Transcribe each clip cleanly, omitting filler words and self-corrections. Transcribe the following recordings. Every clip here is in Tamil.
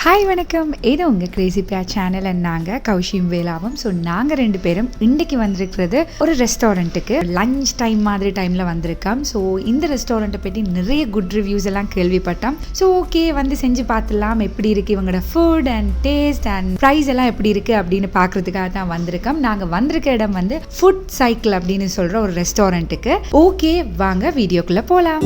ஹாய் வணக்கம், இது உங்கள் கிரேசி பியா சேனல். நாங்கள் கௌஷியும் வேலாவும். ஸோ நாங்கள் 2 பேரும் இன்றைக்கி வந்திருக்கிறது ஒரு ரெஸ்டாரண்ட்டுக்கு. லஞ்ச் டைம் மாதிரி டைமில் வந்திருக்கோம். ஸோ இந்த ரெஸ்டாரண்ட்டை பற்றி நிறைய குட் ரிவ்யூஸ் எல்லாம் கேள்விப்பட்டோம். ஸோ ஓகே, வந்து செஞ்சு பார்த்துலாம் எப்படி இருக்குது இவங்களோட food and taste and price எல்லாம் எப்படி இருக்குது அப்படின்னு பார்க்குறதுக்காக தான் வந்திருக்கோம். நாங்கள் வந்திருக்க இடம் வந்து ஃபுட் சைக்கிள் அப்படின்னு சொல்கிற ஒரு ரெஸ்டாரண்ட்டுக்கு. ஓகே, வாங்க வீடியோக்குள்ளே போகலாம்.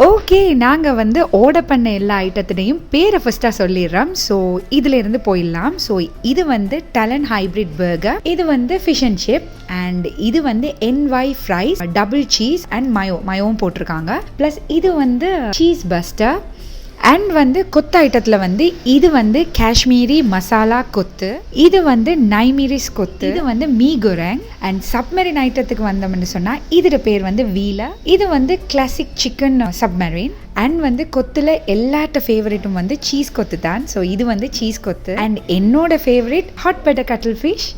ஓகே, நாங்கள் வந்து ஆர்டர் பண்ண எல்லா ஐட்டத்தினையும் பேரை ஃபஸ்ட்டாக சொல்லிடுறோம். ஸோ இதில் இருந்து போயிடலாம். ஸோ இது வந்து டலன் ஹைப்ரிட் பர்கர், இது வந்து ஃபிஷ் அண்ட் சிப், அண்ட் இது வந்து NY fries, double cheese and மயோவும் போட்டிருக்காங்க. ப்ளஸ் இது வந்து சீஸ் பஸ்டர் அண்ட் வந்து கொத்து ஐட்டத்தில் வந்து இது வந்து காஷ்மீரி மசாலா கொத்து, இது வந்து மிரிஸ் கொத்து, இது வந்து மீ குரெங். அண்ட் சப்மரின் ஐட்டத்துக்கு வந்தோம்னு சொன்னால் இதோட பேர் வந்து வீலர், இது வந்து கிளாசிக் சிக்கன் சப்மரின். அண்ட் வந்து கொத்தில் எல்லாட்ட ஃபேவரேட்டும் வந்து சீஸ் கொத்து தான். ஸோ இது வந்து சீஸ் கொத்து. அண்ட் என்னோட ஃபேவரேட் ஹாட் பட்டர் கட்டில்ஃபிஷ்,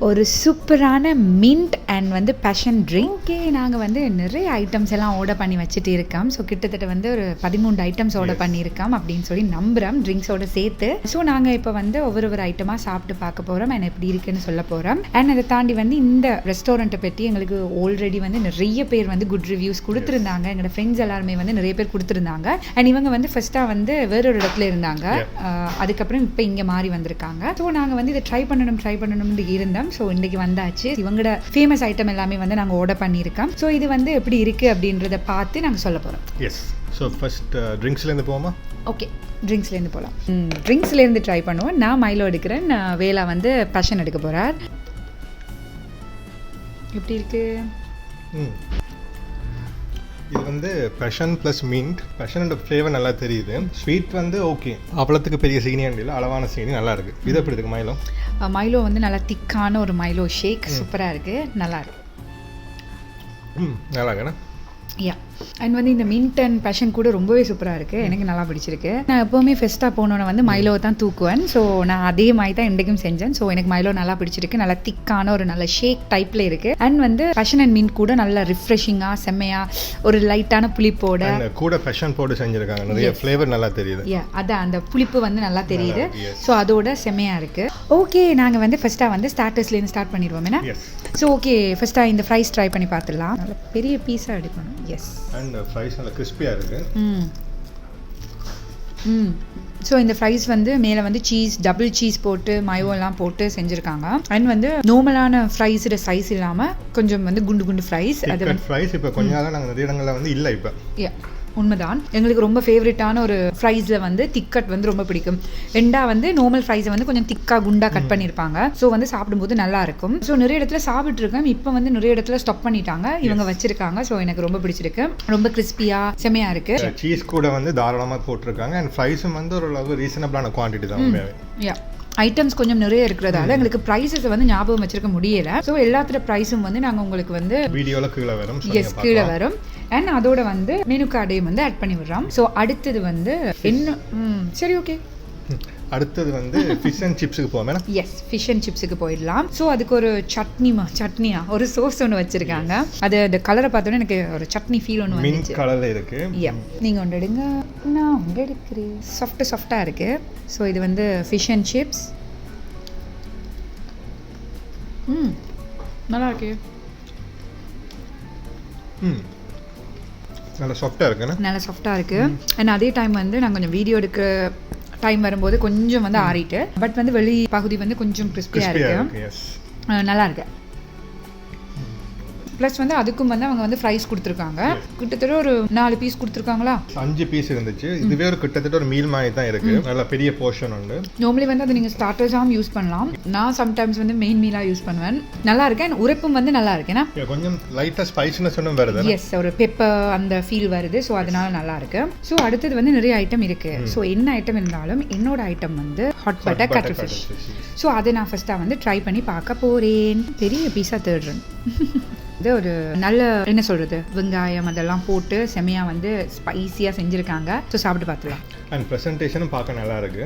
ஒரு சூப்பரான மின்ட் அண்ட் வந்து பேஷன் ட்ரிங்க். ஓகே, நாங்கள் வந்து நிறைய ஐட்டம்ஸ் எல்லாம் ஆர்டர் பண்ணி வச்சுட்டு இருக்கோம். ஸோ கிட்டத்தட்ட வந்து ஒரு 13 ஐட்டம்ஸ் ஆர்டர் பண்ணியிருக்கோம் அப்படின்னு சொல்லி நம்புகிறோம், ட்ரிங்க்ஸோட சேர்த்து. ஸோ நாங்கள் இப்போ வந்து ஒவ்வொரு ஐட்டமாக சாப்பிட்டு பார்க்க போகிறோம் அண்ட் எப்படி இருக்குன்னு சொல்ல போகிறோம். அண்ட் அதை தாண்டி வந்து இந்த ரெஸ்டாரண்ட்டை பற்றி எங்களுக்கு ஆல்ரெடி வந்து நிறைய பேர் வந்து குட் ரிவ்யூஸ் கொடுத்துருந்தாங்க. எங்களோட ஃப்ரெண்ட்ஸ் எல்லாருமே வந்து நிறைய பேர் கொடுத்துருந்தாங்க. அண்ட் இவங்க வந்து ஃபர்ஸ்ட்டாக வந்து வேறொரு இடத்துல இருந்தாங்க, அதுக்கப்புறம் இப்போ இங்கே மாறி வந்திருக்காங்க. ஸோ நாங்கள் வந்து இதை ட்ரை பண்ணணும்னு இருந்தோம். ஸோ இன்றைக்கி வந்தாச்சு. இவங்களோட ஃபேமஸ் ஐட்டம் எல்லாமே வந்து நாங்கள் ஆர்டர் பண்ணியிருக்கோம். ஸோ இது வந்து எப்படி இருக்குது அப்படின்றத பார்த்து நாங்கள் சொல்ல போகிறோம். எஸ். ஸோ ஃபர்ஸ்ட் ட்ரிங்க்ஸ்லேருந்து போவோமா? ஓகே, ட்ரிங்க்ஸ்லேருந்து போகலாம். ட்ரிங்க்ஸ்லேருந்து ட்ரை பண்ணுவோம். நான் மைலோ எடுக்கிறேன், வேலா வந்து பேஷன் எடுக்க போகிறார். எப்படி இருக்குது? இது வந்து பேஷன் ப்ளஸ் மின்ட். பேஷனோட ஃப்ளேவர் நல்லா தெரியுது. ஸ்வீட் வந்து ஓகே, அவ்வளோத்துக்கு பெரிய சீனியாண்டு இல்லை, அளவான சீனி நல்லா இருக்குது. இது எப்படி இருக்குது மைலோ? மைலோ வந்து நல்லா திக்கான ஒரு மைலோ ஷேக், சூப்பராக இருக்குது, நல்லா இருக்கு. நல்லா இருக்குண்ணா. யா, அண்ட் வந்து இந்த மின்ட் அண்ட் பேஷன் கூட ரொம்பவே சூப்பராக இருக்குது, எனக்கு நல்லா பிடிச்சிருக்கு. நான் எப்போவுமே ஃபெஸ்ட்டாக போனோன்னு வந்து மைலோவை தான் தூக்குவேன். ஸோ நான் அதே மாதிரி தான் இன்றைக்கும் செஞ்சேன். ஸோ எனக்கு மைலோ நல்லா பிடிச்சிருக்கு, நல்லா திக்கான ஒரு நல்ல ஷேக் டைப்பில் இருக்குது. அண்ட் வந்து பேஷன் அண்ட் மின்ட் கூட நல்லா ரிஃப்ரெஷிங்காக செம்மையாக ஒரு லைட்டான புளிப்போட கூட பேஷன் போட்டு செஞ்சுருக்காங்க. நிறைய ஃப்ளேவர் நல்லா தெரியுது. அதான் அந்த புளிப்பு வந்து நல்லா தெரியுது. ஸோ அதோட செம்மையாக இருக்குது. ஓகே, நாங்கள் வந்து ஃபஸ்ட்டாக வந்து ஸ்டார்டர்ஸ்லேருந்து ஸ்டார்ட் பண்ணிடுவோம். ஏன்னா ஸோ ஓகே, ஃபஸ்ட்டாக இந்த ஃப்ரைஸ் ட்ரை பண்ணி பார்த்துடலாம். நல்லா பெரிய பீஸாக எடுக்கணும். எஸ், அண்ட் ஃப்ரைஸ் நல்லா கிறிஸ்பியாக இருக்குது. ஸோ இந்த ஃப்ரைஸ் வந்து மேலே வந்து சீஸ், டபுள் சீஸ் போட்டு மயோலாம் போட்டு செஞ்சுருக்காங்க. அண்ட் வந்து நார்மலான ஃப்ரைஸோட சைஸ் இல்லாமல் கொஞ்சம் வந்து குண்டு குண்டு ஃப்ரைஸ். அது வந்து ஃப்ரைஸ் இப்போ கொஞ்சம் நாளாக நாங்கள் நிறைய இடங்களில் வந்து இல்லை. இப்போ உண்மைதான், எங்களுக்கு ரொம்ப ஃபேவரட்டான ஒரு ஃப்ரைஸில் வந்து திக்கட் வந்து ரொம்ப பிடிக்கும். ரெண்டா வந்து நார்மல் ஃப்ரைஸை வந்து கொஞ்சம் திக்காக குண்டாக கட் பண்ணியிருப்பாங்க. ஸோ வந்து சாப்பிடும்போது நல்லா இருக்கும். ஸோ நிறைய இடத்துல சாப்பிட்ருக்கேன், இப்போ வந்து நிறைய இடத்துல ஸ்டாப் பண்ணிட்டாங்க, இவங்க வச்சிருக்காங்க. ஸோ எனக்கு ரொம்ப பிடிச்சிருக்கு, ரொம்ப கிறிஸ்பியாக செமையாக இருக்குது. சீஸ் கூட வந்து தாராளமாக போட்டிருக்காங்க. அண்ட் ஃப்ரைஸும் வந்து ஒரு ரீசனபிளான குவான்டிட்டி தான். யா, ஐட்டம்ஸ் கொஞ்சம் நிறைய இருக்கிறதால எங்களுக்கு ப்ரைஸஸ் வந்து ஞாபகம் வச்சிருக்க முடியல. ஸோ எல்லாத்தோட ப்ரைஸும் வந்து நாங்கள் உங்களுக்கு வந்து வீடியோவில் கீழே வரும். கீழே வரும். அண்ட் அதோட வந்து மெனு கார்டையும் வந்து ஆட் பண்ணி விடுறோம். ஸோ அடுத்தது வந்து என்ன, சரி ஓகே, அடுத்தது வந்து ஃபிஷ் அண்ட் சிப்ஸுக்கு போவோம். எஸ், ஃபிஷ் அண்ட் சிப்ஸுக்கு போயிடலாம். ஸோ அதுக்கு ஒரு சட்னியா ஒரு சோஸ் ஒன்று வச்சுருக்காங்க. அது அந்த கலரை பார்த்தோன்னே எனக்கு ஒரு சட்னி ஃபீல் ஒன்று வந்துச்சு. கலரில் இருக்குது. நீங்கள் ஒன்று எடுங்க, நான் ஒன்று எடுக்கிறேன். சாஃப்டாக இருக்குது. ஸோ இது வந்து ஃபிஷ் அண்ட் சிப்ஸ். நல்லா இருக்கு. நல்லா சாஃப்டாக இருக்குண்ணா, நல்லா சாஃப்டாக இருக்குது. அண்ட் அதே டைம் வந்து நான் கொஞ்சம் வீடியோ எடுக்கிற டைம் வரும்போது கொஞ்சம் வந்து ஆறிட்டு, பட் வந்து வெளி பகுதி வந்து கொஞ்சம் கிறிஸ்பியாக இருக்குது, நல்லா இருக்கு. ப்ளஸ் வந்து அதுக்கும் வந்து அவங்க வந்து ஃப்ரைஸ் கொடுத்துருக்காங்க. கிட்டத்தட்ட ஒரு 4 பீஸ் கொடுத்துருக்காங்களா, 5 பீஸ் இருந்துச்சு. இதுவே ஒரு கிட்டத்தட்ட ஒரு மீல் மாதிரி தான் இருக்கு. நல்ல பெரிய போர்ஷன் உண்டு. நார்மலி வந்து அது நீங்கள் ஸ்டார்டர்ஸாகவும் யூஸ் பண்ணலாம். நான் சம்டைம்ஸ் வந்து மெயின் மீலாக யூஸ் பண்ணுவேன். நல்லா இருக்கு. அண்ட் உரைப்பும் வந்து நல்லா இருக்கு. ஏன்னா கொஞ்சம் லைட்டாக ஸ்பைசினஸ் ஒன்றும் வருது. எஸ், ஒரு பெப்பர் அந்த ஃபீல் வருது. ஸோ அதனால நல்லா இருக்கு. ஸோ அடுத்தது வந்து நிறைய ஐட்டம் இருக்கு. ஸோ என்ன ஐட்டம் இருந்தாலும் என்னோட ஐட்டம் வந்து ஹாட் பட்டர் கட்டர்ஃபிஷ். ஸோ அதை நான் ஃபர்ஸ்ட்டாக வந்து ட்ரை பண்ணி பார்க்க போகிறேன். பெரிய பீஸாக தேடுறேன். இது ஒரு நல்ல என்ன சொல்கிறது, வெங்காயம் அதெல்லாம் போட்டு செமையாக வந்து ஸ்பைஸியாக செஞ்சுருக்காங்க. ஸோ சாப்பிட்டு பார்த்துலாம். அண்ட் ப்ரெசன்டேஷனும் பார்க்க நல்லா இருக்கு.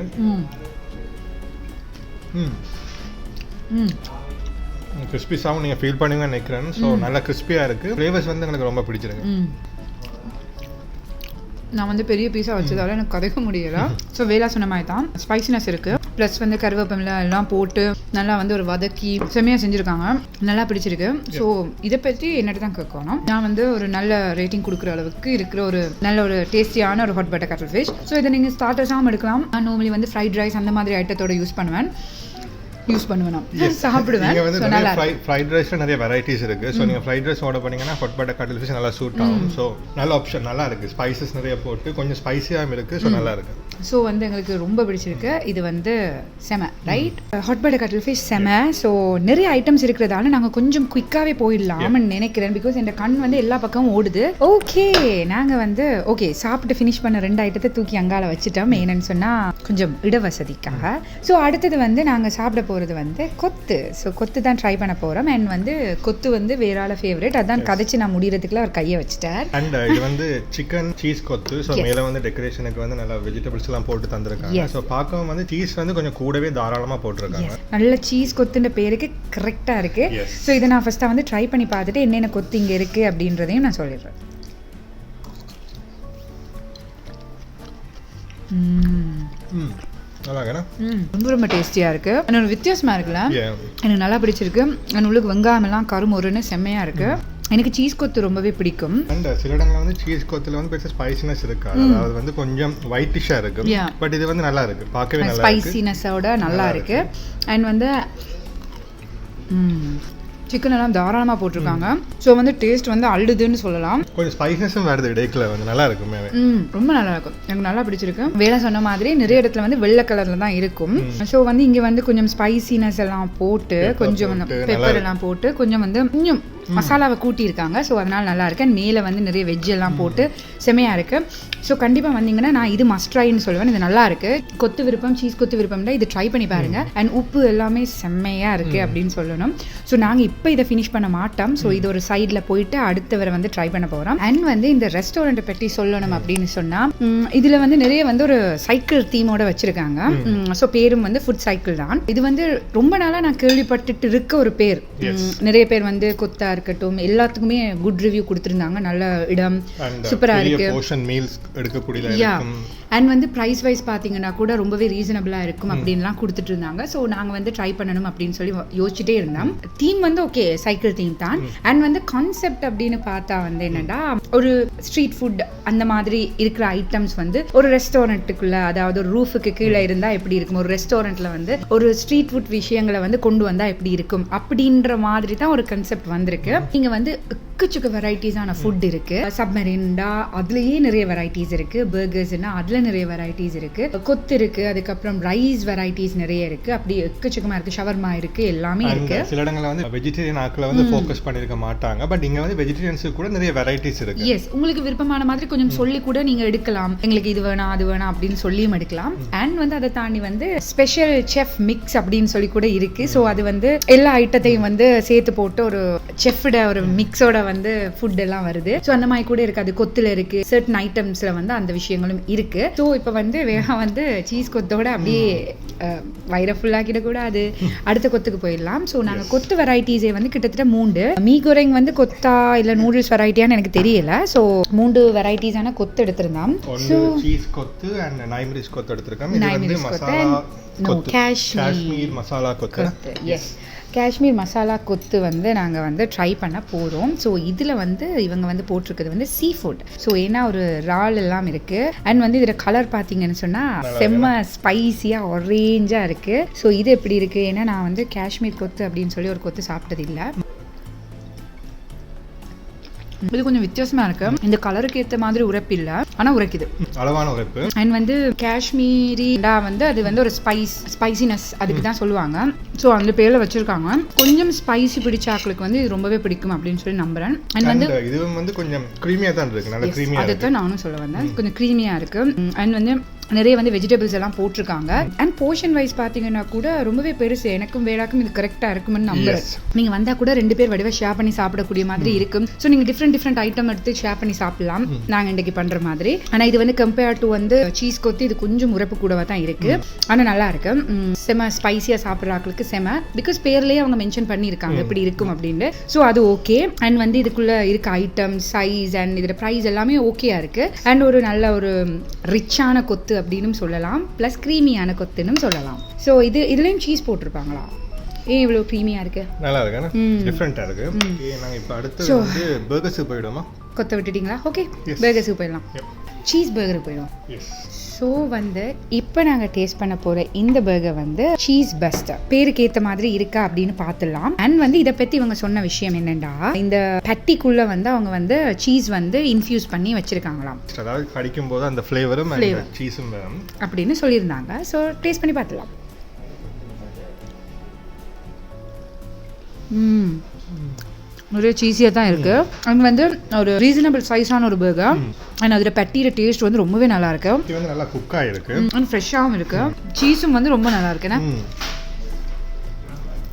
கிறிஸ்பிஸாகவும் நீங்கள் ஃபீல் பண்ணுவீங்கன்னு நினைக்கிறேன். ஸோ நல்லா கிறிஸ்பியாக இருக்குது. ஃப்ளேவர்ஸ் வந்து எனக்கு ரொம்ப பிடிச்சிருக்கு. நான் வந்து பெரிய பீஸாக வச்சதால எனக்கு கதைக்க முடியலை. ஸோ வேலா சொன்ன மாதிரி தான் ஸ்பைசினஸ் இருக்குது. ப்ளஸ் வந்து கருவேப்பிலை எல்லாம் போட்டு நல்லா வந்து ஒரு வதக்கி செமையாக செஞ்சுருக்காங்க. நல்லா பிடிச்சிருக்கு. ஸோ இதை பற்றி என்னட்டு தான் கேட்கணும். நான் வந்து ஒரு நல்ல ரேட்டிங் கொடுக்குற அளவுக்கு இருக்கிற ஒரு நல்ல ஒரு டேஸ்டியான ஒரு ஹாட் பட்டர் கட்டர்ஃபிஷ். ஸோ இதை நீங்கள் ஸ்டார்டர்ஸாகவும் எடுக்கலாம். நான் நார்மலி வந்து ஃப்ரைட் ரைஸ் அந்த மாதிரி ஐட்டத்தோட யூஸ் பண்ணுவேன், சாப்பிடுவேன். இங்க வந்து ஃப்ரைட் ரைஸ்ல நிறைய வெரைட்டிஸ் இருக்கு. சோ நீங்க ஃப்ரைட் ரைஸ் ஆர்டர் பண்ணீங்கன்னா ஹாட் பட்டர் கட்டர்ஃபிஷ் நல்லா சூட் ஆகும். சோ நல்ல ஆப்ஷன், நல்லா இருக்கு. ஸ்பைசஸ் நிறைய போட்டு கொஞ்சம் ஸ்பைசியாவும் இருக்கு. சோ நல்லா இருக்கு. ஸோ வந்து எங்களுக்கு ரொம்ப பிடிச்சிருக்கு. இது வந்து செம ரைட். ஹாட் பட்டர் கட்டர்ஃபிஷ் செம. ஸோ நிறைய ஐட்டம்ஸ் இருக்கிறதால நாங்கள் கொஞ்சம் குயிக்காகவே போயிடலாம்னு நினைக்கிறேன். பிகாஸ் என் கண் வந்து எல்லா பக்கமும் ஓடுது. ஓகே, நாங்கள் வந்து சாப்பிட்டு ஃபினிஷ் பண்ண 2 ஐட்டத்தை தூக்கி அங்கால வச்சுட்டோம். என்னன்னு சொன்னால் கொஞ்சம் இடவசதிக்காக. ஸோ அடுத்தது வந்து நாங்கள் சாப்பிட போகிறது வந்து கொத்து. ஸோ கொத்து தான் ட்ரை பண்ண போகிறோம். அண்ட் வந்து கொத்து வந்து வேறால ஃபேவரட். அதான் கதைச்சு நான் முடிகிறதுக்குள்ள அவர் கையை வச்சுட்டார். அண்ட் இது வந்து சிக்கன் சீஸ் கொத்து. ஸோ மேலே வந்து டெக்கரேஷனுக்கு வந்து நல்லா வெஜிடபிள்ஸ் எல்லாம் போட்டு தந்திருக்காங்க. ஸோ பார்க்கவும் வந்து சீஸ் வந்து கொஞ்சம் கூடவே தாராளமாக போட்டிருக்காங்க. நல்ல சீஸ் கொத்துன்ற பேருக்கு கரெக்டாக இருக்கு. ஸோ இதை நான் ஃபர்ஸ்ட்டாக வந்து ட்ரை பண்ணி பார்த்துட்டு என்னென்ன கொத்து இங்கே இருக்கு அப்படின்றதையும் நான் சொல்லிடுறேன். ரொம்ப ரொம்ப டேஸ்டியாக இருக்கு. என்னோட வித்தியாசமாக இருக்குல்ல, எனக்கு நல்லா பிடிச்சிருக்கு. என் உள்ளுக்கு வெங்காயம் எல்லாம் கருமுருன்னு செம்மையாக இருக்கு. எனக்கு சீஸ் கொத்து ரொம்பவே பிடிக்கும். அண்ட் சில இடங்கள்ல வந்து சீஸ் கொத்துல வந்து பெருசா ஸ்பைசினஸ் இருக்கு. அதாவது வந்து கொஞ்சம் ஒயிட்டிஷா இருக்கு. பட் இது வந்து நல்லா இருக்கு, பார்க்கவே நல்லா இருக்கு. ஸ்பைசினஸோட நல்லா இருக்கு. அண்ட் வந்து சிக்கன் எல்லாம் தாராளமாக போட்டிருக்காங்க. ஸோ வந்து டேஸ்ட் வந்து அள்ளுதுன்னு சொல்லலாம். கொஞ்சம் ஸ்பைசினஸும் வருது இடையில, வந்து நல்லா இருக்கும். ரொம்ப நல்லா இருக்கும், எனக்கு நல்லா பிடிச்சிருக்கு. வேலை சொன்ன மாதிரி நிறைய இடத்துல வந்து வெள்ளை கலர்ல தான் இருக்கும். ஸோ வந்து இங்கே வந்து கொஞ்சம் ஸ்பைசினஸ் எல்லாம் போட்டு கொஞ்சம் பெப்பர் எல்லாம் போட்டு கொஞ்சம் வந்து கொஞ்சம் மசாலாவை கூட்டியிருக்காங்க. ஸோ அதனால நல்லா இருக்கு. அண்ட் மேலே வந்து நிறைய வெஜ் எல்லாம் போட்டு செமையாக இருக்கு. ஸோ கண்டிப்பாக வந்தீங்கன்னா நான் இது மஸ்ட் ட்ரைன்னு சொல்லுவேன். இது நல்லா இருக்கு. கொத்து விருப்பம், சீஸ் கொத்து விருப்பம்னா இது ட்ரை பண்ணி பாருங்க. அண்ட் உப்பு எல்லாமே செம்மையாக இருக்கு அப்படின்னு சொல்லணும். ஸோ நாங்கள் இப்போ இதை ஃபினிஷ் பண்ண மாட்டோம். ஸோ இது ஒரு சைடில் போயிட்டு அடுத்தவரை வந்து ட்ரை பண்ண போகிறோம். அண்ட் வந்து இந்த ரெஸ்டாரண்ட்டை பற்றி சொல்லணும் அப்படின்னு சொன்னால் இதில் வந்து நிறைய வந்து ஒரு சைக்கிள் தீமோட வச்சிருக்காங்க. ஸோ பேரும் வந்து ஃபுட் சைக்கிள் தான். இது வந்து ரொம்ப நாளாக நான் கேள்விப்பட்டுட்டு இருக்க ஒரு பேர். நிறைய பேர் வந்து கொத்தா இருக்கட்டும் எல்லாத்துக்குமே குட் ரிவ்யூ கொடுத்துருந்தாங்க. நல்ல இடம், சூப்பரா இருக்கு. அண்ட் வந்து ப்ரைஸ் வைஸ் பார்த்தீங்கன்னா கூட ரொம்பவே ரீசனபிளாக இருக்கும் அப்படின்லாம் கொடுத்துட்டு இருந்தாங்க. ஸோ நாங்கள் வந்து ட்ரை பண்ணணும் அப்படின்னு சொல்லி யோசிச்சுட்டே இருந்தோம். தீம் வந்து ஓகே சைக்கிள் தீம் தான். அண்ட் வந்து கான்செப்ட் அப்படின்னு பார்த்தா வந்து என்னன்னா ஒரு ஸ்ட்ரீட் ஃபுட் அந்த மாதிரி இருக்கிற ஐட்டம்ஸ் வந்து ஒரு ரெஸ்டாரண்ட்டுக்குள்ள, அதாவது ஒரு ரூஃபுக்கு கீழே இருந்தால் எப்படி இருக்கும், ஒரு ரெஸ்டாரண்ட்ல வந்து ஒரு ஸ்ட்ரீட் ஃபுட் விஷயங்களை வந்து கொண்டு வந்தால் எப்படி இருக்கும் அப்படின்ற மாதிரி தான் ஒரு கான்செப்ட் வந்திருக்கு. இங்கே வந்து எக்கச்சக்க வெரைட்டிஸான ஃபுட் இருக்கு. சப்மரீன்டா அதுலயே நிறைய வெரைட்டிஸ் இருக்கு. பர்கர்ஸ்னா அதுல நிறைய வெரைட்டிஸ் இருக்கு. கொத்து இருக்கு, அதுக்கப்புறம் ரைஸ் வெரைட்டிஸ் நிறைய இருக்கு. அப்படி எக்கச்சக்கமா இருக்கு. ஷவர்மா இருக்கு, எல்லாமே இருக்கு. சில இடங்கள்ல வந்து வெஜிடேரியன் ஆட்களை வந்து ஃபோக்கஸ் பண்ணிருக்க மாட்டாங்க. பட் இங்க வந்து வெஜிடேரியன்ஸ்க்கு கூட நிறைய வெரைட்டிஸ் இருக்கு. எஸ், உங்களுக்கு விருப்பமான மாதிரி கொஞ்சம் சொல்லி கூட நீங்க எடுக்கலாம். எங்களுக்கு இது வேணாம் அது வேணாம் அப்படின்னு சொல்லியும் எடுக்கலாம். அண்ட் வந்து அதை தாண்டி வந்து ஸ்பெஷல் செஃப் மிக்ஸ் அப்படின்னு சொல்லி கூட இருக்கு. ஸோ அது வந்து எல்லா ஐட்டத்தையும் வந்து சேர்த்து போட்டு ஒரு செஃப்ட ஒரு மிக்ஸோட வந்து ஃபுட் எல்லாம் வருது. ஸோ அந்த மாதிரி கூட இருக்கு. அது கொத்துல இருக்கு, சர்டன் ஐட்டம்ஸ்ல வந்து அந்த விஷயங்களும் இருக்கு. ஸோ இப்போ வந்து வேகா வந்து சீஸ் கொத்தோட அப்படியே வயிறை ஃபுல்லாக்கிட கூடாது, அடுத்த கொத்துக்கு போயிடலாம். ஸோ நாங்கள் கொத்து வெரைட்டிஸே வந்து கிட்டத்தட்ட 3. மீ கோரெங் வந்து கொத்தா இல்லை நூடுல்ஸ் வெரைட்டியான்னு எனக்கு தெரியல. ஸோ 3 வெரைட்டிஸான கொத்து எடுத்திருந்தோம். ஸோ சீஸ் கொத்து அண்ட் நைமிரிஸ் கொத்து எடுத்திருக்கோம். இது வந்து மசாலா கொத்து, காஷ்மீர் மசாலா கொத்து. எஸ், காஷ்மீர் மசாலா கொத்து வந்து நாங்கள் வந்து ட்ரை பண்ண போகிறோம். ஸோ இதில் வந்து இவங்க வந்து போட்டிருக்கிறது வந்து சீ ஃபுட். ஸோ ஏன்னா ஒரு இறால் எல்லாம் இருக்குது. அண்ட் வந்து இதில் கலர் பார்த்தீங்கன்னு சொன்னால் செம்ம ஸ்பைஸியாக ஆரேஞ்சாக இருக்குது. ஸோ இது எப்படி இருக்குது, ஏன்னா நான் வந்து காஷ்மீர் கொத்து அப்படின்னு சொல்லி ஒரு கொத்து சாப்பிட்டது இல்லை. இது கொஞ்சம் வித்தியாசமா இருக்கு. இந்த கலருக்கு ஏற்ற மாதிரி உரைப்பு இல்லை, ஆனால் உரைக்குது, அளவான உரைப்பு. அண்ட் வந்து காஷ்மீரி வந்து அது வந்து ஒரு ஸ்பைசினஸ் அதுக்கு தான் சொல்லுவாங்க. ஸோ அந்த பேரில் வச்சிருக்காங்க. கொஞ்சம் ஸ்பைசி பிடிச்சாக்களுக்கு வந்து இது ரொம்பவே பிடிக்கும் அப்படின்னு சொல்லி நம்புறேன். அண்ட் வந்து இது வந்து கொஞ்சம் க்ரீமியாக தான் இருக்கு, நல்ல க்ரீமியாக. அதை தான் நானும் சொல்ல வந்தேன், கொஞ்சம் க்ரீமியாக இருக்கு. அண்ட் வந்து நிறைய வந்து வெஜிடபிள்ஸ் எல்லாம் போட்டிருக்காங்க. அண்ட் போர்ஷன் வைஸ் பார்த்தீங்கன்னா கூட ரொம்பவே பெருசு. எனக்கும் வேடாக்கும் இது கரெக்டாக இருக்கும்னு நம்புறேன். நீங்கள் வந்தால் கூட 2 பேர் வடிவாக ஷேர் பண்ணி சாப்பிடக்கூடிய மாதிரி இருக்கும். ஸோ நீங்கள் டிஃப்ரெண்ட் ஐட்டம் எடுத்து ஷேர் பண்ணி சாப்பிடலாம், நாங்கள் இன்றைக்கி பண்ணுற மாதிரி. ஆனால் இது வந்து கம்பேர்ட் டு வந்து சீஸ் கொத்து இது கொஞ்சம் உரப்பு கூடவா தான் இருக்குது. ஆனால் நல்லா இருக்கு. செம ஸ்பைசியாக சாப்பிட்றாக்களுக்கு செம, பிகாஸ் பேர்லேயே அவங்க மென்ஷன் பண்ணியிருக்காங்க எப்படி இருக்கும் அப்படின்னு. ஸோ அது ஓகே. அண்ட் வந்து இதுக்குள்ளே இருக்க ஐட்டம் சைஸ் அண்ட் இதோட ப்ரைஸ் எல்லாமே ஓகேயா இருக்கு. அண்ட் ஒரு நல்ல ஒரு ரிச்சான கொத்து அப்படின்னு சொல்லலாம், ப்ளஸ் க்ரீமியான கொத்துன்னு சொல்லலாம். ஸோ இதுலேயும் சீஸ் போட்டிருப்பாங்களா? ஏன் இவ்வளோ க்ரீமியாக இருக்கு? நல்லா இருக்கு, டிஃப்ரெண்ட்டாக இருக்கு. நாங்கள் இப்போ அடுத்து வந்து பர்கர்ஸுக்கு போயிடுவோமா? கொத்த விட்டுட்டீங்களா? ஓகே, பர்கர்ஸுக்கு போயிடலாம். சீஸ் பர்கருக்கு போயிடுவோம். ஸோ வந்து இப்போ நாங்கள் டேஸ்ட் பண்ண போகிற இந்த பர்கர் வந்து சீஸ் பஸ்டர். பேருக்கு ஏற்ற மாதிரி இருக்கா அப்படின்னு பார்த்துடலாம். அண்ட் வந்து இதை பற்றி இவங்க சொன்ன விஷயம் என்னென்னா, இந்த பட்டிக்குள்ளே வந்து அவங்க வந்து சீஸ் வந்து இன்ஃபியூஸ் பண்ணி வச்சுருக்காங்களாம். அதாவது கடிக்கும் போது அந்த ஃப்ளேவரும் சீஸும் அப்படின்னு சொல்லியிருந்தாங்க. ஸோ டேஸ்ட் பண்ணி பார்த்துடலாம். நிறைய சீஸியாக தான் இருக்கு. அண்ட் வந்து ஒரு ரீசனபிள் சைஸான ஒரு பர்கர். அண்ட் அதில் பட்டியோட டேஸ்ட் வந்து ரொம்பவே நல்லா இருக்கு. இது வந்து நல்லா குக்காக இருக்கு. அண்ட் ஃப்ரெஷ்ஷாகவும் இருக்கு. சீஸும் வந்து ரொம்ப நல்லா இருக்குண்ணே.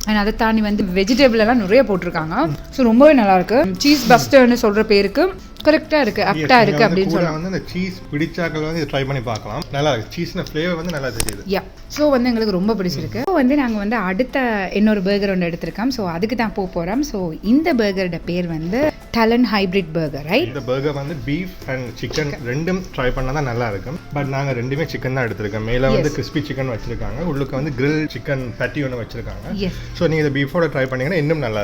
அண்ட் அதை தாண்டி வந்து வெஜிடபிள் எல்லாம் நிறைய போட்டிருக்காங்க. ஸோ ரொம்பவே நல்லா இருக்கு. சீஸ் பஸ்டர்னு சொல்ற பேருக்கு கரெக்டாக இருக்கு, ஆப்டாக இருக்கு அப்படின்னு சொல்லலாம். வந்து இந்த சீஸ் பிடிச்சாக்கள் வந்து ட்ரை பண்ணி பார்க்கலாம். நல்லா இருக்கு, சீஸ்ன ஃப்ளேவர் வந்து நல்லா தெரியுது. யா, ஸோ வந்து எங்களுக்கு ரொம்ப பிடிச்சிருக்கு. ஸோ வந்து நாங்கள் வந்து அடுத்த இன்னொரு பர்கர் ஒன்று எடுத்திருக்கோம். ஸோ அதுக்கு தான் போகிறோம். ஸோ இந்த பர்கரோட பேர் வந்து Talon ஹைப்ரிட் பர்கர், ரைட்? இந்த பர்கர் வந்து பீஃப் அண்ட் சிக்கன் ரெண்டும் ட்ரை பண்ணால் தான் நல்லா இருக்கும். பட் நாங்கள் ரெண்டுமே சிக்கன் தான் எடுத்திருக்கோம். மேலே வந்து கிறிஸ்பி சிக்கன் வச்சிருக்காங்க, உள்ளுக்கு வந்து கிரில் சிக்கன் பட்டி ஒன்று வச்சிருக்காங்க. ஸோ நீங்கள் இந்த பீஃபோட ட்ரை பண்ணீங்கன்னா இன்னும் நல்லா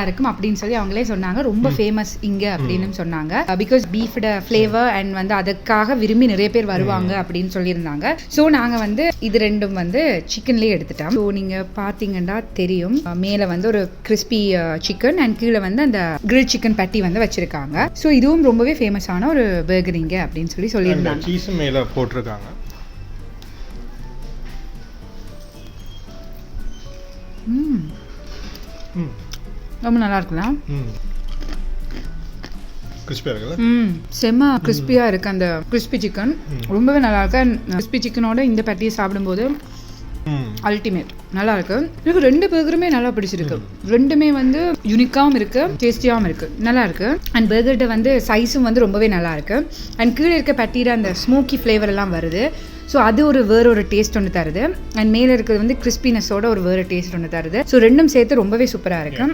இருக்கும் அப்படின்னு சொல்லி அவங்களே சொன்னாங்க. ரொம்ப ஃபேமஸ் இங்கே அப்படின்னு சொன்னாங்க. பிகாஸ் பீஃபோட ஃப்ளேவர் அண்ட் வந்து அதுக்காக விரும்பி நிறைய பேர் வருவாங்க அப்படின்னு சொல்லியிருந்தாங்க. ஸோ நாங்கள் வந்து இது ரெண்டும் வந்து சிக்கன்லேயே எடுத்துட்டோம். ஸோ நீங்கள் பார்த்தீங்கன்னா தெரியும், மேலே வந்து ஒரு கிறிஸ்பி சிக்கன் அண்ட் கீழே வந்து அந்த கிரில் சிக்கன் பட்டி வந்து வச்சிருக்காங்க. ஸோ இதுவும் ரொம்பவே ஃபேமஸான ஒரு பர்கரிங்க அப்படின்னு சொல்லி சொல்லியிருந்தாங்க. சீஸும் மேலே போட்டிருக்காங்க. ரொம்ப நல்லா இருக்கலாம். செம்ம கிறிஸ்பியா இருக்கு அந்த கிறிஸ்பி சிக்கன், ரொம்பவே நல்லா இருக்கு. அண்ட் கிறிஸ்பி சிக்கனோட இந்த பட்டியை சாப்பிடும்போது அல்டிமேட், நல்லா இருக்கு. எனக்கு 2 பர்கருமே நல்லா பிடிச்சிருக்கு. ரெண்டுமே வந்து யூனிக்காவும் இருக்கு, டேஸ்டியாகவும் இருக்கு, நல்லா இருக்கு. அண்ட் பர்கர்ட வந்து சைஸும் வந்து ரொம்பவே நல்லா இருக்கு. அண்ட் கீழே இருக்க பட்டியில அந்த ஸ்மோக்கி ஃப்ளேவர் எல்லாம் வருது. ஸோ அது ஒரு வேற டேஸ்ட் ஒன்று தருது. அண்ட் மேலே இருக்கிறது வந்து கிறிஸ்பினஸோட ஒரு வேற டேஸ்ட் ஒன்று தருது. ஸோ ரெண்டும் சேர்த்து ரொம்பவே சூப்பராக இருக்கு.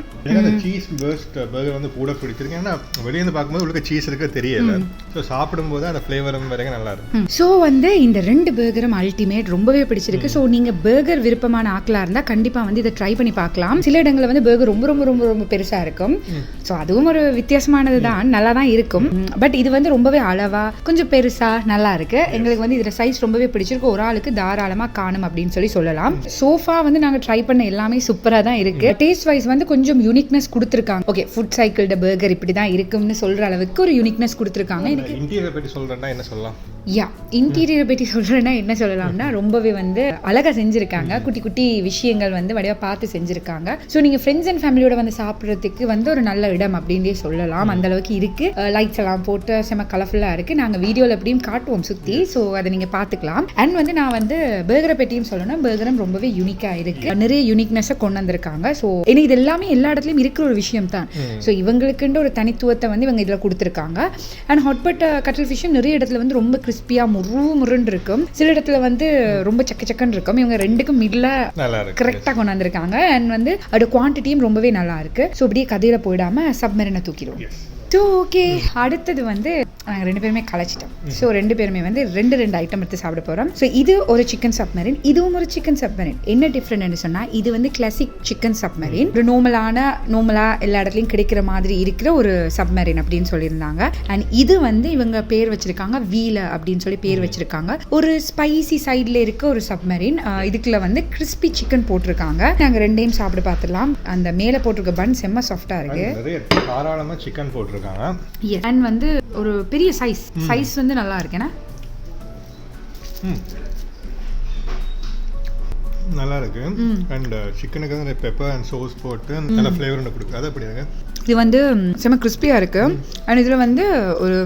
சீஸ் பர்ஸ்ட் பர்கர் வந்து கூட பிடிச்சிருக்கு. ஏன்னா வெளியே பார்க்கும்போது உங்களுக்கு சீஸ் இருக்க தெரியல. ஸோ சாப்பிடும்போது அந்த ஃப்ளேவரும் வரைக்கும் நல்லா இருக்கும். ஸோ வந்து இந்த 2 பர்கரும் அல்டிமேட், ரொம்பவே பிடிச்சிருக்கு. ஸோ நீங்கள் பர்கர் விருப்பமான ஆக்களாக இருந்தால் கண்டிப்பாக வந்து இதை ட்ரை பண்ணி பார்க்கலாம். சில இடங்களில் வந்து பர்கர் ரொம்ப ரொம்ப ரொம்ப ரொம்ப பெருசாக இருக்கும். ஸோ அதுவும் ஒரு வித்தியாசமானது தான், நல்லா தான் இருக்கும். பட் இது வந்து ரொம்பவே அளவா கொஞ்சம் பெருசாக நல்லா இருக்கு. எங்களுக்கு வந்து இதில் சைஸ் ரொம்பவே பிடிச்சிருக்கு. ஒரு ஆளுக்கு தாராளமாக காணும் அப்படின்னு சொல்லலாம். சோஃபா வந்து நாங்கள் ட்ரை பண்ண எல்லாமே சூப்பராக தான் இருக்கு. டேஸ்ட் வைஸ் வந்து கொஞ்சம் யூனிக்னஸ் கொடுத்துருக்காங்க. ஓகே, ஃபுட் சைக்கிள்ட பர்கர் இப்படி தான் இருக்கும்னு சொல்ற அளவுக்கு ஒரு யூனிக்னஸ் கொடுத்துருக்காங்க. இன்டீரியர் பற்றி சொல்றேன்னா என்ன சொல்லலாம்? இன்டீரியர் பற்றி சொல்றேன்னா என்ன சொல்லலாம்னா, ரொம்பவே வந்து அழகா செஞ்சிருக்காங்க. குட்டி குட்டி விஷயங்கள் வந்து வடிவா பார்த்து செஞ்சிருக்காங்க. ஸோ நீங்க ஃப்ரெண்ட்ஸ் அண்ட் ஃபேமிலியோட வந்து சாப்பிட்றதுக்கு வந்து ஒரு நல்ல இடம் அப்படின்னே சொல்லலாம். அந்த அளவுக்கு இருக்கு. லைட்ஸ் எல்லாம் போட்டு செம கலர்ஃபுல்லா இருக்கு. நாங்கள் வீடியோவில் எப்படியும் காட்டுவோம் சுற்றி. ஸோ அதை நீங்க பார்த்துக்கலாம். அண்ட் வந்து நான் வந்து பர்கரை பற்றியும் சொல்லணும், பர்கரும் ரொம்பவே யூனிக்கா இருக்கு. நிறைய யூனிக்னஸை கொண்டு வந்திருக்காங்க. ஸோ இது எல்லாமே எல்லா இடத்துலையும் இருக்கிற ஒரு விஷயம் தான். ஸோ இவங்களுக்குன்ற ஒரு தனித்துவத்தை வந்து இவங்க இதில் கொடுத்துருக்காங்க. அண்ட் பட்டர் கட்டல் ஃபிஷ்ஷும் நிறைய இடத்துல வந்து ரொம்ப கிறிஸ்பியா முருன்னு இருக்கும். சில இடத்துல வந்து ரொம்ப சக்கன்னு இருக்கும். இவங்க ரெண்டுக்கும் மிடில் கரெக்டாக கொண்டு வந்திருக்காங்க. அண்ட் வந்து அதோட குவான்டிட்டியும் ரொம்பவே நல்லா இருக்கு. ஸோ அப்படியே கதையில போயிடாம சப்மரீனை தூக்கிடுவோம். ஸோ ஓகே, அடுத்தது வந்து நாங்கள் 2 பேருமே கலைச்சிட்டோம். ஸோ 2 பேருமே வந்து 2 ஐட்டம் எடுத்து சாப்பிட போகிறோம். ஸோ இது ஒரு சிக்கன் சப்மரீன், இதுவும் ஒரு சிக்கன் சப்மரீன். என்ன டிஃப்ரெண்ட்னு சொன்னால், இது வந்து கிளாசிக் சிக்கன் சப்மரீன், ஒரு நார்மலாக எல்லா இடத்துலையும் கிடைக்கிற மாதிரி இருக்கிற ஒரு சப்மரீன் அப்படின்னு சொல்லியிருந்தாங்க. அண்ட் இது வந்து இவங்க பேர் வச்சிருக்காங்க வீல அப்படின்னு சொல்லி பேர் வச்சிருக்காங்க. ஒரு ஸ்பைசி சைடில் இருக்க ஒரு சப்மரீன். இதுக்குள்ள வந்து கிறிஸ்பி சிக்கன் போட்டிருக்காங்க. நாங்கள் 2யும் சாப்பிட பார்த்துடலாம். அந்த மேலே போட்டிருக்க பன் செம்ம சாஃப்டாக இருக்கு. தாராளமாக சிக்கன் போட்டிருக்காங்க. அண்ட் வந்து ஒரு பெரிய சைஸ் வந்து நல்லா இருக்குண்ணா. நல்லா இருக்கு. அண்ட் சிக்கனுக்கு வந்து பெப்பர் அண்ட் சோஸ் போட்டு நல்ல ஃப்ளேவர் ஒன்று கொடுக்குது. அப்படி இருக்கு. இது வந்து செம்ம கிறிஸ்பியாக இருக்கு. அண்ட் இதில் வந்து ஒரு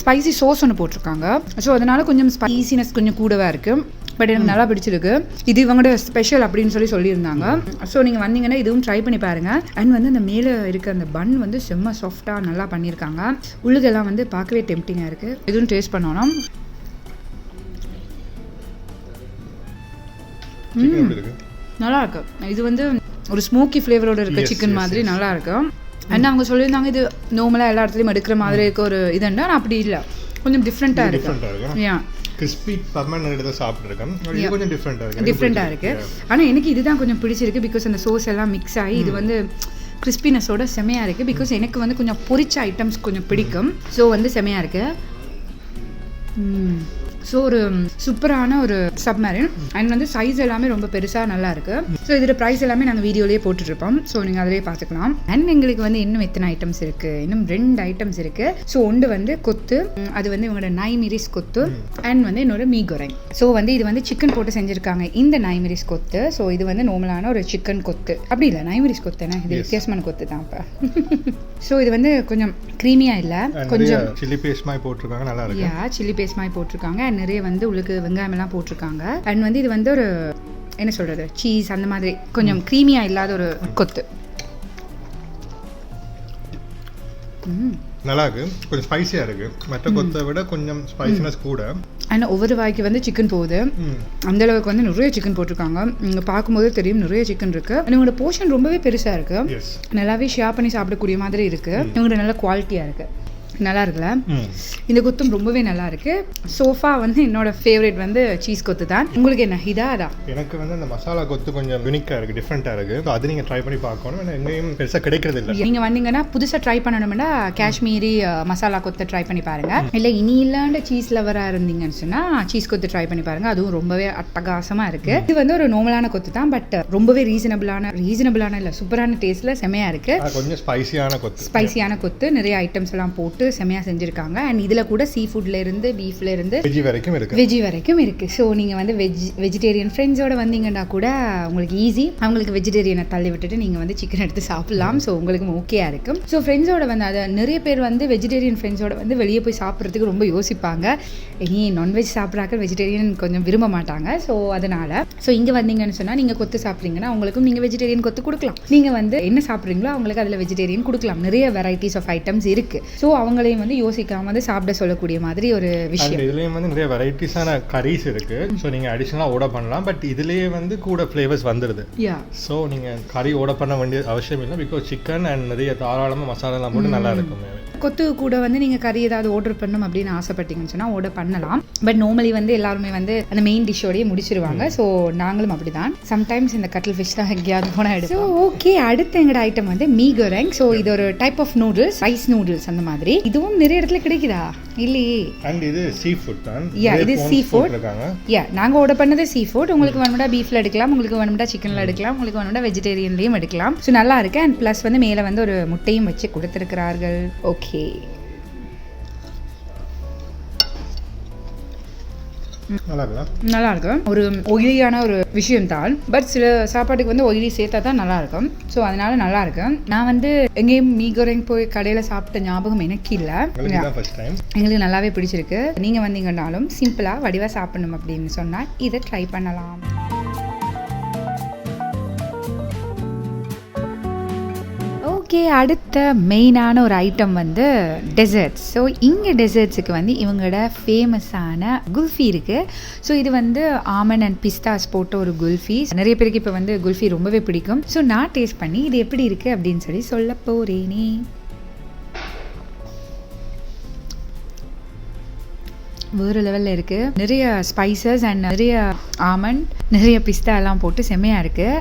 ஸ்பைசி சோஸ் ஒன்று போட்டிருக்காங்க. ஸோ அதனால கொஞ்சம் ஸ்பைசினஸ் கொஞ்சம் கூடவா இருக்கு. பட் எனக்கு நல்லா பிடிச்சிருக்கு. இது இவங்களோட ஸ்பெஷல் அப்படின்னு சொல்லியிருந்தாங்க. ஸோ நீங்கள் வந்தீங்கன்னா இதுவும் ட்ரை பண்ணி பாருங்கள். அண்ட் வந்து அந்த மேலே இருக்க அந்த பன் வந்து செம்ம சாஃப்டாக நல்லா பண்ணியிருக்காங்க. உள்ளுக்கெல்லாம் வந்து பார்க்கவே டெம்ப்டிங்காக இருக்குது. இதுவும் டேஸ்ட் பண்ணணும். நல்லா இருக்கு. இது வந்து ஒரு ஸ்மோக்கி ஃப்ளேவரோட இருக்க சிக்கன் மாதிரி நல்லா இருக்கு. அண்ட் அவங்க சொல்லியிருந்தாங்க இது நார்மலாக எல்லா இடத்துலையும் எடுக்கிற மாதிரி இருக்க ஒரு இதுண்டா, அப்படி இல்லை, கொஞ்சம் டிஃப்ரெண்ட்டாக இருக்கு. ஏன் கிறிஸ்பி பர்மனன்ட் எடுத்து சாப்பிட்டுருக்கேன். இது கொஞ்சம் டிஃப்ரெண்ட்டாக இருக்குது. ஆனால் எனக்கு இதுதான் கொஞ்சம் பிடிச்சிருக்கு. பிகாஸ் அந்த சோஸ் எல்லாம் மிக்ஸ் ஆகி இது வந்து கிறிஸ்பினஸோட செமையாக இருக்குது. பிகாஸ் எனக்கு வந்து கொஞ்சம் பொரிச்ச ஐட்டம்ஸ் கொஞ்சம் பிடிக்கும். ஸோ வந்து செமையாக இருக்குது. ஸோ ஒரு சூப்பரான ஒரு சப்மரீன். அண்ட் வந்து சைஸ் எல்லாமே ரொம்ப பெருசாக நல்லா இருக்குது. ஸோ இதோட ப்ரைஸ் எல்லாமே நாங்கள் வீடியோலேயே போட்டுட்ருப்போம். ஸோ நீங்கள் அதிலே பார்த்துக்கலாம். அண்ட் எங்களுக்கு வந்து இன்னும் எத்தனை ஐட்டம்ஸ் இருக்குது, இன்னும் 2 ஐட்டம்ஸ் இருக்குது. ஸோ ஒன்று வந்து கொத்து, அது வந்து இவங்களோட மிரிஸ் கொத்து. அண்ட் வந்து இன்னொரு மீ கொரெங். ஸோ வந்து இது வந்து சிக்கன் போட்டு செஞ்சுருக்காங்க இந்த மிரிஸ் கொத்து. ஸோ இது வந்து நார்மலான ஒரு சிக்கன் கொத்து. அப்படி இல்லை, மிரிஸ் கொத்துனா இது வித்தியாசமான கொத்து தான். இப்போ ஸோ இது வந்து கொஞ்சம் க்ரீமியாக இல்லை, கொஞ்சம் சில்லி பேஸ்ட் மாதிரி போட்டிருக்காங்க. நல்லா இருக்கு. சில்லி பேஸ்ட் மாதிரி போட்டிருக்காங்க. நிறைய வந்து உங்களுக்கு வெங்காயம் எல்லாம் போட்டிருக்காங்க. அண்ட் வந்து இது வந்து ஒரு என்ன சொல்றது, சீஸ் அந்த மாதிரி கொஞ்சம் க்ரீமியா இல்லாத ஒரு கொத்து. நல்லா இருக்கு. கொஞ்சம் ஸ்பைசியா இருக்கு. மற்ற கொத்தை விட கொஞ்சம் ஸ்பைசினஸ் கூட. அண்ட் ஒவ்வொரு வாய்க்கு வந்து சிக்கன் போகுது. அந்த அளவுக்கு வந்து நிறைய சிக்கன் போட்டிருக்காங்க. நீங்க பார்க்கும்போது தெரியும் நிறைய சிக்கன் இருக்கு. இவங்களோட போர்ஷன் ரொம்பவே பெருசா இருக்கு. நல்லாவே ஷேர் பண்ணி சாப்பிடக்கூடிய மாதிரி இருக்கு. இவங்களோட நல்ல குவாலிட்டியா இருக்கு. நல்லா இருக்குல்ல. இந்த கொத்தும் ரொம்பவே நல்லா இருக்கு. சோஃபா வந்து என்னோட ஃபேவரட் வந்து சீஸ் கொத்து தான். உங்களுக்கு என்ன இதா? எனக்கு வந்து அந்த மசாலா கொத்து கொஞ்சம் யூனிக்கா இருக்கு, டிஃப்ரெண்டா இருக்கு. அது நீங்க ட்ரை பண்ணி பார்க்கணும். ஏன்னா எங்கேயும் பெருசா கிடைக்கிறது இல்லை. நீங்க வந்தீங்கன்னா புதுசா ட்ரை பண்ணணும்னா காஷ்மீரி மசாலா கொத்து ட்ரை பண்ணி பாருங்க. இல்ல இனி இல்லாண்ட சீஸ் லவரா இருந்தீங்கன்னு சொன்னா சீஸ் கொத்து ட்ரை பண்ணி பாருங்க. அதுவும் ரொம்பவே அட்டகாசமா இருக்கு. இது வந்து ஒரு நார்மலான கொத்து தான். பட் ரொம்பவே ரீசனபிளான இல்ல சூப்பரான டேஸ்ட்ல செமையா இருக்கு. கொஞ்சம் ஸ்பைசியான கொத்து நிறைய ஐட்டம்ஸ் எல்லாம் போட்டு செமையா செஞ்சிருக்காங்க. அண்ட் இதுல கூட சீ ஃபுட்ல இருந்து பீஃப்ல இருந்து வெஜ் வரைக்கும் இருக்கு. ஸோ நீங்க வந்து வெஜிடேரியன் ஃப்ரெண்ட்ஸோட வந்தீங்கன்னா கூட உங்களுக்கு ஈஸி. அவங்களுக்கு வெஜிடேரியனை தள்ளி விட்டுட்டு நீங்க வந்து சிக்கன் எடுத்து சாப்பிடலாம். ஸோ உங்களுக்கு ஓகேயா இருக்கும். ஸோ ஃப்ரெண்ட்ஸோட வந்து அதை நிறைய பேர் வந்து வெஜிடேரியன் ஃப்ரெண்ட்ஸோட வந்து வெளியே போய் சாப்பிட்றதுக்கு ரொம்ப யோசிப்பாங்க. இனி நான்வெஜ் சாப்பிட்றாக்க வெஜிடேரியன் கொஞ்சம் விரும்ப மாட்டாங்க. ஸோ அதனால இங்க வந்தீங்கன்னு சொன்னா நீங்க கொத்து சாப்பிட்றீங்கன்னா உங்களுக்கும் நீங்க வெஜிடேரியன் கொத்து கொடுக்கலாம். நீங்க வந்து என்ன சாப்பிட்றீங்களோ அவங்களுக்கு அதுல வெஜிடேரியன் கொடுக்கலாம். நிறைய வெரைட்டிஸ் ஆஃப் ஐட்டம்ஸ் இருக்கு. ஸோ அவங்களையும் வந்து யோசிக்காம வந்து சாப்பிட சொல்லக்கூடிய மாதிரி ஒரு விஷயம். இதுலயும் வந்து நிறைய வெரைட்டிஸான கரீஸ் இருக்கு. ஸோ நீங்க அடிஷனலா ஆர்டர் பண்ணலாம். பட் இதுலயே வந்து கூட ஃப்ளேவர்ஸ் வந்துருது. ஸோ நீங்க கறி ஆர்டர் பண்ண வேண்டிய அவசியம் இல்லை. பிகாஸ் சிக்கன் அண்ட் நிறைய தாராளமா மசாலா எல்லாம் போட்டு நல்லா இருக்கும். கொத்து கூட வந்து நீங்க கறி ஏதாவது ஆர்டர் பண்ணணும் அப்படின்னு ஆசைப்பட்டீங்கன்னு சொன்னா ஆர்டர் பண்ணலாம். பட் நார்மலி வந்து எல்லாருமே வந்து அந்த மெயின் டிஷ்ஷோடய முடிச்சிருவாங்க. ஸோ நாங்களும் அப்படிதான். சம்டைம்ஸ் இந்த கட்டல் ஃபிஷ் தான் எங்கேயாவது போனால் எடுக்கும். ஓகே, அடுத்த எங்களோட ஐட்டம் வந்து மீ கொரெங். ஸோ இது ஒரு type of noodles, rice noodles அந்த மாதிரி. இதுவும் நிறைய இடத்துல கிடைக்குதா இல்லையே? அண்ட் இது சீ ஃபுட் தான். இது சீ ஃபுட். நாங்க ஆர்டர் பண்ணது சீ ஃபுட். உங்களுக்கு வேணும்னா பீஃப்ல எடுக்கலாம், உங்களுக்கு வேணும்னா சிக்கன்ல எடுக்கலாம், உங்களுக்கு வேணும்னா வெஜிடேரியன்லயும் எடுக்கலாம். ஸோ நல்லா இருக்கு. அண்ட் பிளஸ் வந்து மேல வந்து ஒரு முட்டையும் வச்சு கொடுத்திருக்கிறார்கள். ஓகே, நல்லா இருக்கும். ஒரு ஒயிலியான ஒரு விஷயம் தான். பட் சில சாப்பாட்டுக்கு வந்து ஒயிலி சேர்த்தா தான் நல்லா இருக்கும். ஸோ அதனால நல்லா இருக்கும். நான் வந்து எங்கேயும் மீ கொரெங் போய் கடையில சாப்பிட்ட ஞாபகம் எனக்கு இல்ல. எங்களுக்கு நல்லாவே பிடிச்சிருக்கு. நீங்க வந்தீங்கன்னாலும் சிம்பிளா வடிவா சாப்பிடணும் அப்படின்னு சொன்னா இதை ட்ரை பண்ணலாம். ஓகே, அடுத்த மெயினான ஒரு ஐட்டம் வந்து டெசர்ட்ஸ். ஸோ இங்கே டெசர்ட்ஸுக்கு வந்து இவங்களோட ஃபேமஸான குல்ஃபி இருக்குது. ஸோ இது வந்து ஆமண்ட் அண்ட் பிஸ்தாஸ் போட்ட ஒரு குல்ஃபி. நிறைய பேருக்கு இப்போ வந்து குல்ஃபி ரொம்பவே பிடிக்கும். ஸோ நான் டேஸ்ட் பண்ணி இது எப்படி இருக்குது அப்படின்னு சொல்லி சொல்ல போகிறேனே. வேறு லெவலில் இருக்குது. நிறைய ஸ்பைசஸ் அண்ட் நிறைய ஆமண்ட், நிறைய பிஸ்தா எல்லாம் போட்டு செம்மையாக இருக்குது.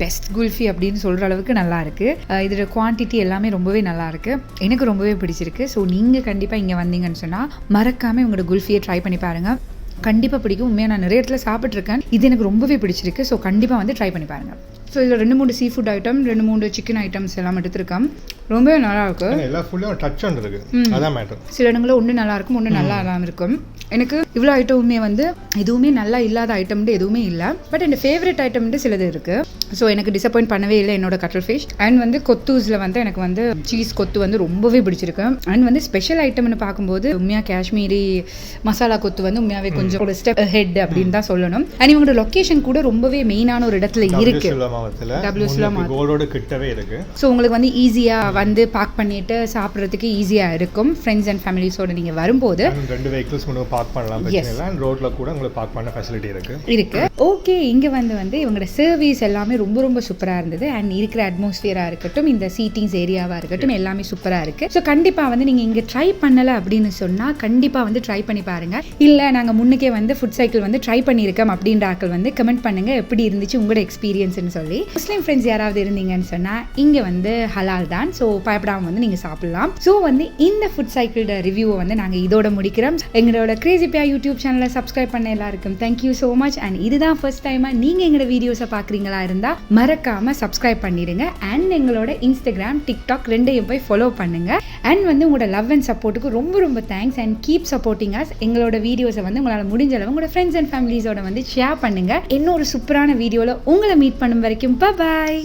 பெஸ்ட் குல்ஃபி அப்படின்னு சொல்கிற அளவுக்கு நல்லா இருக்குது. இதோட குவான்டிட்டி எல்லாமே ரொம்பவே நல்லா இருக்குது. எனக்கு ரொம்பவே பிடிச்சிருக்கு. ஸோ நீங்கள் கண்டிப்பாக இங்கே வந்தீங்கன்னு சொன்னால் மறக்காமல் உங்களோட குல்ஃபியை ட்ரை பண்ணி பாருங்கள். கண்டிப்பாக பிடிக்கும். உண்மையாக நான் நிறைய இடத்துல சாப்பிட்ருக்கேன். இது எனக்கு ரொம்பவே பிடிச்சிருக்கு. ஸோ கண்டிப்பாக வந்து ட்ரை பண்ணி பாருங்கள். ஸோ இதில் 2-3 seafood item, 2-3 chicken items எல்லாம் எடுத்துருக்கேன். ரொம்பவே நல்லா இருக்கு. எல்லா ஃபுல்லும் டச் ஆன் இருக்கு. அதான் மேட்டர். சில இடங்களில் ஒன்று நல்லா இருக்கும், ஒன்று நல்லா இல்லாமல் இருக்கும். எனக்கு இவ்வளோ ஐட்டமுமே வந்து எதுவுமே நல்லா இல்லாத ஐட்டம்ட்டு எதுவுமே இல்லை. பட் என் ஃபேவரட் ஐட்டம்ட்டு சிலது இருக்குது. ஸோ எனக்கு டிசப்பாயிண்ட் பண்ணவே இல்லை என்னோட கட்டல் ஃபிஷ். அண்ட் வந்து கொத்தூஸில் வந்து எனக்கு வந்து சீஸ் கொத்து வந்து ரொம்பவே பிடிச்சிருக்கு. அண்ட் வந்து ஸ்பெஷல் ஐட்டம்னு பார்க்கும்போது உண்மையாக காஷ்மீரி மசாலா கொத்து வந்து உண்மையாகவே கொஞ்சம் ஒரு ஸ்டெப் ஹெட் அப்படின்னு தான் சொல்லணும். அண்ட் இவங்களோட லொக்கேஷன் கூட ரொம்பவே மெயினான ஒரு இடத்துல இருக்கு. W.A.Silva Mawatte. ஸோ உங்களுக்கு வந்து ஈஸியாக வந்து பார்க் பண்ணிட்டு சாப்பிட்றதுக்கு ஈஸியாக இருக்கும். ஃப்ரெண்ட்ஸ் அண்ட் ஃபேமிலிஸோட நீங்கள் வரும்போது 2 வெஹிக்கிள்ஸ் முன்னாடி பார்க் பண்ணலாம். ரோட்ல கூட உங்களுக்கு பார்க் பண்ண ஃபெசிலிட்டி இருக்கு. ஓகே, இங்கே வந்து இவங்களோட சர்வீஸ் எல்லாமே ரொம்ப ரொம்ப சூப்பராக இருந்தது. அண்ட் இருக்கிற அட்மாஸ்பியராக இருக்கட்டும், இந்த சீட்டிங்ஸ் ஏரியாவாக இருக்கட்டும், எல்லாமே சூப்பராக இருக்குது. ஸோ கண்டிப்பாக வந்து நீங்கள் இங்கே ட்ரை பண்ணலை அப்படின்னு சொன்னால் கண்டிப்பாக வந்து ட்ரை பண்ணி பாருங்கள். இல்லை நாங்கள் முன்னுக்கே வந்து ஃபுட் சைக்கிள் வந்து ட்ரை பண்ணியிருக்கோம் அப்படின்ற ஆட்கள் வந்து கமெண்ட் பண்ணுங்கள் எப்படி இருந்துச்சு உங்களோட எக்ஸ்பீரியன்ஸ்னு சொல்லி. முஸ்லீம் ஃப்ரெண்ட்ஸ் யாராவது இருந்தீங்கன்னு சொன்னால் இங்கே வந்து ஹலால் தான். ஸோ பயப்படாமல் வந்து நீங்கள் சாப்பிடலாம். ஸோ வந்து இந்த ஃபுட் சைக்கிளோட ரிவ்யூவை வந்து நாங்கள் இதோட முடிக்கிறோம். எங்களோட கிரேசி பியா யூடியூப் சேனலை சப்ஸ்கிரைப் பண்ண எல்லாருக்கும் தேங்க்யூ ஸோ மச். அண்ட் இதுதான் ஃபர்ஸ்ட் டைமாக நீங்கள் எங்களோட வீடியோஸை பார்க்குறீங்களா இருந்தால் மறக்காமல் சப்ஸ்கிரைப் பண்ணிடுங்க. அண்ட் எங்களோட இன்ஸ்டாகிராம், டிக்டாக் ரெண்டையும் போய் ஃபாலோ பண்ணுங்க. அண்ட் வந்து உங்களோட லவ் அண்ட் சப்போர்ட்டுக்கு ரொம்ப ரொம்ப thanks. And keep supporting us. எங்களோட வீடியோஸை வந்து உங்களால் முடிஞ்ச அளவு உங்களோட ஃப்ரெண்ட்ஸ் அண்ட் ஃபேமிலிஸோட வந்து ஷேர் பண்ணுங்க. இன்னொரு சூப்பரான வீடியோவில் உங்களை மீட் பண்ணும் வரைக்கும் பாய்.